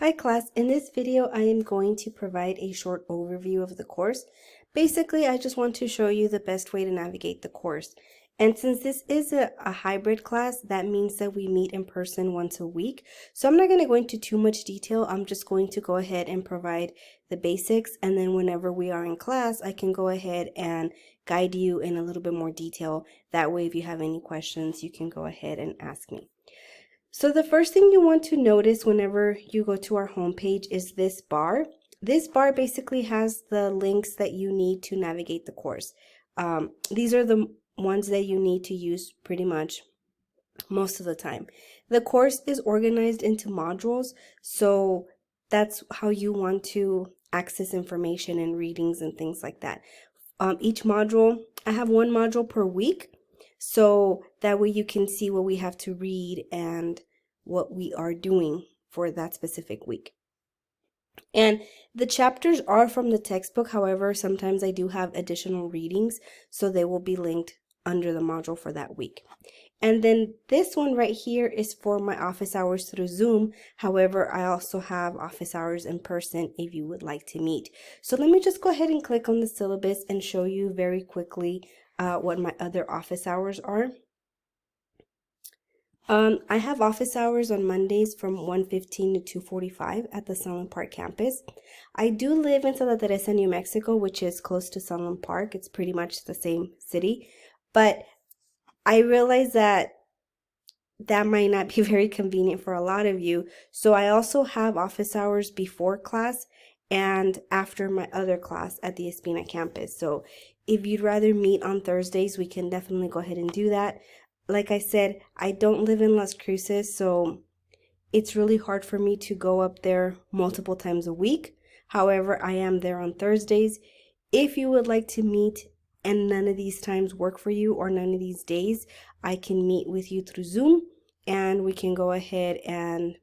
Hi class, in this video I am going to provide a short overview of the course. Basically, I just want to show you the best way to navigate the course. And since this is a hybrid class, that means that we meet in person once a week. So I'm not going to go into too much detail. I'm just going to go ahead and provide the basics. And then whenever we are in class, I can go ahead and guide you in a little bit more detail. That way, if you have any questions, you can go ahead and ask me. So the first thing you want to notice whenever you go to our homepage is this bar. This bar basically has the links that you need to navigate the course. These are the ones that you need to use pretty much most of the time. The course is organized into modules, so that's how you want to access information and readings and things like that. Each module, I have one module per week, so that way you can see what we have to read and what we are doing for that specific week. And the chapters are from the textbook. However, sometimes I do have additional readings, so they will be linked under the module for that week. And then this one right here is for my office hours through Zoom. However, I also have office hours in person if you would like to meet. So let me just go ahead and click on the syllabus and show you very quickly what my other office hours are. I have office hours on Mondays from 1:15 to 2:45 at the Sunland Park campus. I do live in Santa Teresa, New Mexico, which is close to Sunland Park. It's pretty much the same city, but I realize that might not be very convenient for a lot of you. So I also have office hours before class and after my other class at the Espina campus. So if you'd rather meet on Thursdays, we can definitely go ahead and do that. Like I said, I don't live in Las Cruces, so it's really hard for me to go up there multiple times a week. However, I am there on Thursdays. If you would like to meet and none of these times work for you or none of these days, I can meet with you through Zoom and we can go ahead and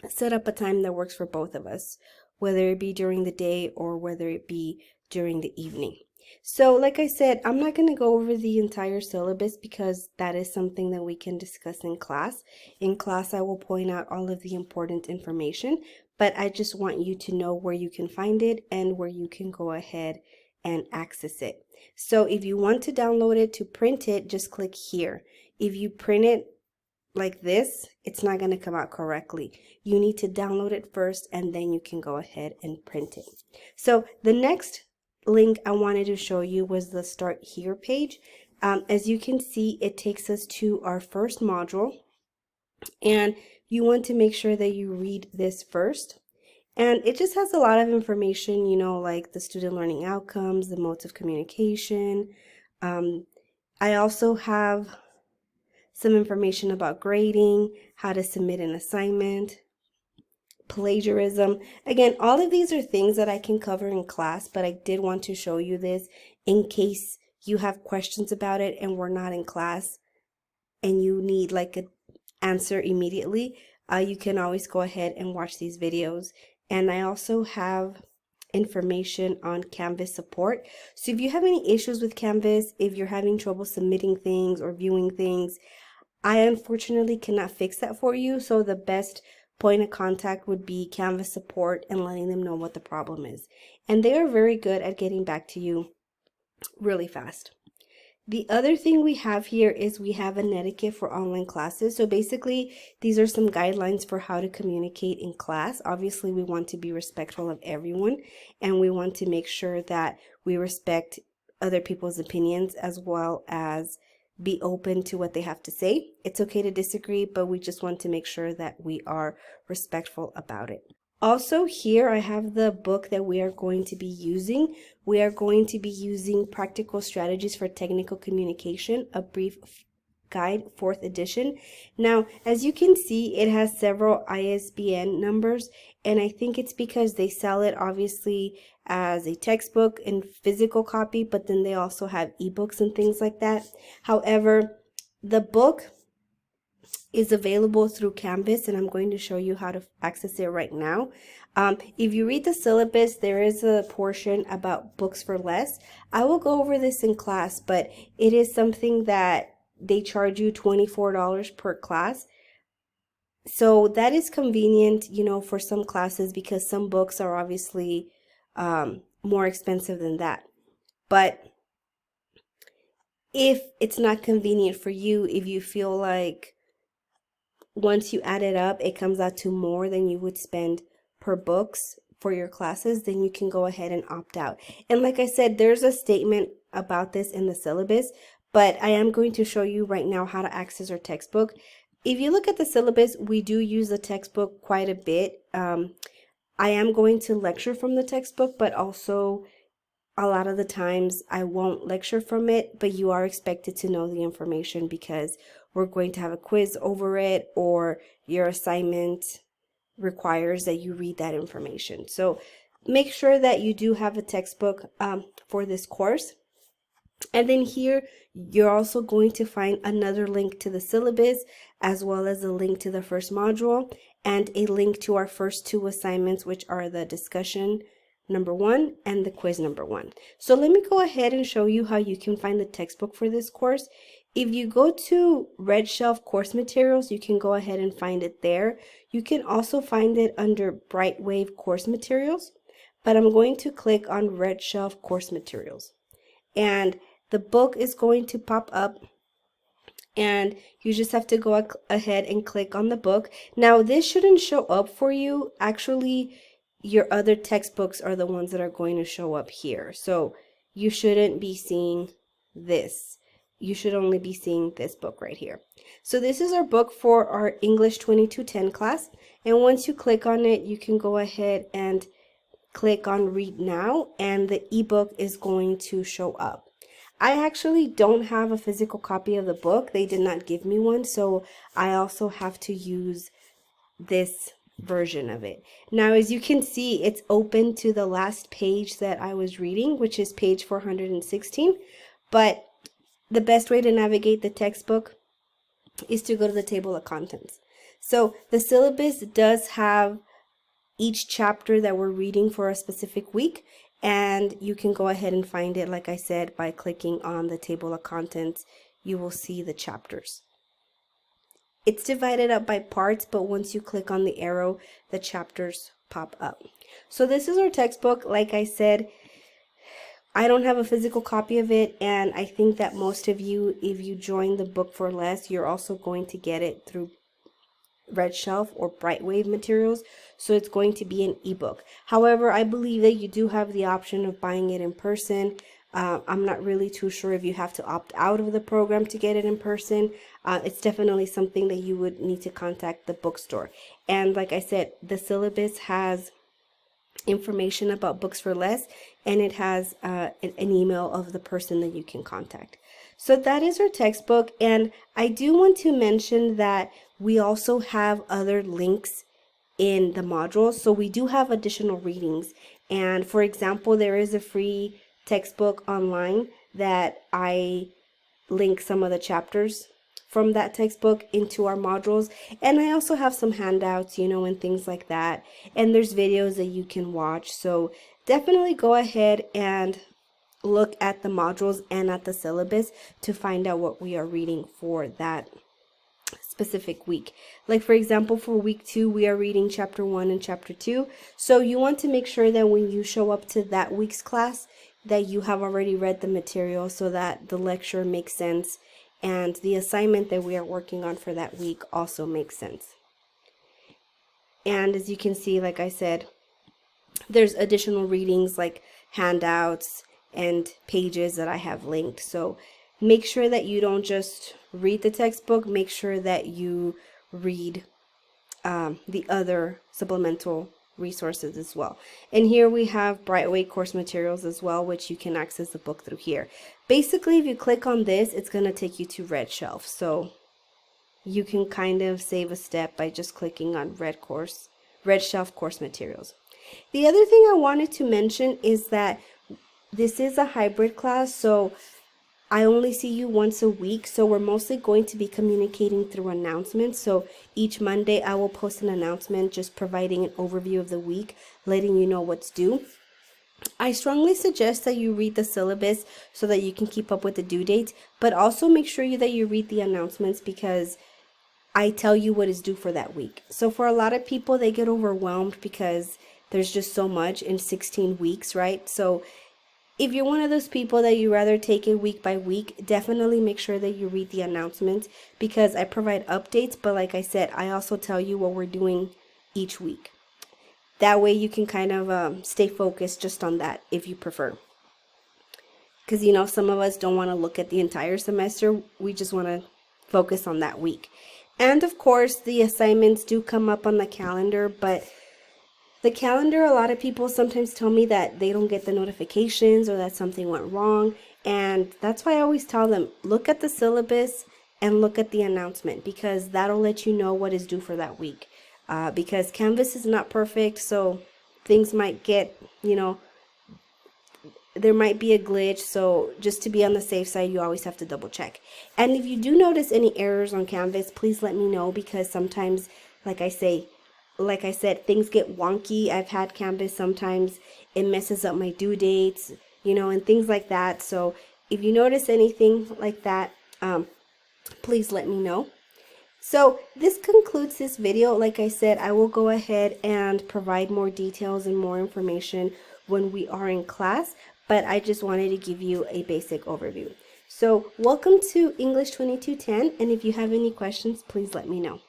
set up a time that works for both of us, whether it be during the day or whether it be during the evening. So like I said, I'm not going to go over the entire syllabus because that is something that we can discuss in class. In class, I will point out all of the important information, but I just want you to know where you can find it and where you can go ahead and access it. So if you want to download it to print it, just click here. If you print it like this, it's not going to come out correctly. You need to download it first and then you can go ahead and print it. So the next link I wanted to show you was the Start Here page. As you can see, it takes us to our first module, and you want to make sure that you read this first. And it just has a lot of information, you know, like the student learning outcomes, the modes of communication. I also have some information about grading, how to submit an assignment, plagiarism. Again, all of these are things that I can cover in class, but I did want to show you this in case you have questions about it and we're not in class and you need like an answer immediately. You can always go ahead and watch these videos. And I also have information on Canvas support. So if you have any issues with Canvas, if you're having trouble submitting things or viewing things, I unfortunately cannot fix that for you. So the best point of contact would be Canvas support and letting them know what the problem is. And they are very good at getting back to you really fast. The other thing we have here is we have an etiquette for online classes. So basically, these are some guidelines for how to communicate in class. Obviously, we want to be respectful of everyone, and we want to make sure that we respect other people's opinions as well as be open to what they have to say. It's okay to disagree, but we just want to make sure that we are respectful about it. Also here I have the book that we are going to be using. We are going to be using Practical Strategies for Technical Communication, a brief guide, 4th edition. Now, as you can see, it has several ISBN numbers, and I think it's because they sell it obviously as a textbook and physical copy, but then they also have ebooks and things like that. However, the book is available through Canvas, and I'm going to show you how to access it right now. If you read the syllabus, there is a portion about books for less. I will go over this in class, but it is something that they charge you $24 per class. So that is convenient, you know, for some classes because some books are obviously more expensive than that. But if it's not convenient for you, if you feel like once you add it up, it comes out to more than you would spend per books for your classes, then you can go ahead and opt out. And like I said, there's a statement about this in the syllabus, but I am going to show you right now how to access our textbook. If you look at the syllabus, we do use the textbook quite a bit. I am going to lecture from the textbook, but also a lot of the times I won't lecture from it, but you are expected to know the information because we're going to have a quiz over it, or your assignment requires that you read that information. So make sure that you do have a textbook for this course. And then here, you're also going to find another link to the syllabus, as well as a link to the first module, and a link to our first two assignments, which are the discussion number 1 and the quiz number 1. So let me go ahead and show you how you can find the textbook for this course. If you go to Red Shelf course materials, you can go ahead and find it there. You can also find it under Brightwave course materials, but I'm going to click on Red Shelf course materials. And the book is going to pop up, and you just have to go ahead and click on the book. Now, this shouldn't show up for you. Actually, your other textbooks are the ones that are going to show up here. So you shouldn't be seeing this. You should only be seeing this book right here. So this is our book for our English 2210 class. And once you click on it, you can go ahead and click on Read Now, and the ebook is going to show up. I actually don't have a physical copy of the book. They did not give me one, so I also have to use this version of it. Now, as you can see, it's open to the last page that I was reading, which is page 416. But the best way to navigate the textbook is to go to the table of contents. So the syllabus does have each chapter that we're reading for a specific week, and you can go ahead and find it, like I said, by clicking on the table of contents. You will see the chapters. It's divided up by parts, but once you click on the arrow, the chapters pop up. So this is our textbook. Like I said, I don't have a physical copy of it, and I think that most of you, if you join the Book for Less, you're also going to get it through Red Shelf or Brightwave materials, so it's going to be an ebook. However, I believe that you do have the option of buying it in person. I'm not really too sure if you have to opt out of the program to get it in person. It's definitely something that you would need to contact the bookstore. And like I said, the syllabus has information about Books for Less, and it has an email of the person that you can contact. So that is our textbook, and I do want to mention that we also have other links in the modules. So we do have additional readings, and for example, there is a free textbook online that I link some of the chapters from that textbook into our modules, and I also have some handouts, you know, and things like that, and there's videos that you can watch. So definitely go ahead and look at the modules and at the syllabus to find out what we are reading for that specific week. Like for example, for week 2, we are reading chapter 1 and chapter 2. So you want to make sure that when you show up to that week's class, that you have already read the material so that the lecture makes sense and the assignment that we are working on for that week also makes sense. And as you can see, like I said, there's additional readings like handouts and pages that I have linked. So make sure that you don't just read the textbook, make sure that you read the other supplemental resources as well. And here we have Brightwave course materials as well, which you can access the book through here. Basically, if you click on this, it's going to take you to Red Shelf. So you can kind of save a step by just clicking on Red Shelf course materials. The other thing I wanted to mention is that this is a hybrid class, so I only see you once a week, so we're mostly going to be communicating through announcements. So each Monday I will post an announcement just providing an overview of the week, letting you know what's due. I strongly suggest that you read the syllabus so that you can keep up with the due dates, but also make sure that you read the announcements, because I tell you what is due for that week. So for a lot of people, they get overwhelmed because there's just so much in 16 weeks, right? So if you're one of those people that you rather take it week by week, definitely make sure that you read the announcements, because I provide updates, but like I said, I also tell you what we're doing each week. That way you can kind of stay focused just on that if you prefer. Because, some of us don't want to look at the entire semester. We just want to focus on that week. And of course, the assignments do come up on the calendar, but the calendar, a lot of people sometimes tell me that they don't get the notifications or that something went wrong. And that's why I always tell them, look at the syllabus and look at the announcement, because that'll let you know what is due for that week. Because Canvas is not perfect, so things might get, there might be a glitch. So just to be on the safe side, you always have to double check. And if you do notice any errors on Canvas, please let me know, because sometimes, like I said, things get wonky. I've had Canvas, sometimes it messes up my due dates, and things like that. So if you notice anything like that, please let me know. So this concludes this video. Like I said, I will go ahead and provide more details and more information when we are in class, but I just wanted to give you a basic overview. So welcome to English 2210, and if you have any questions, please let me know.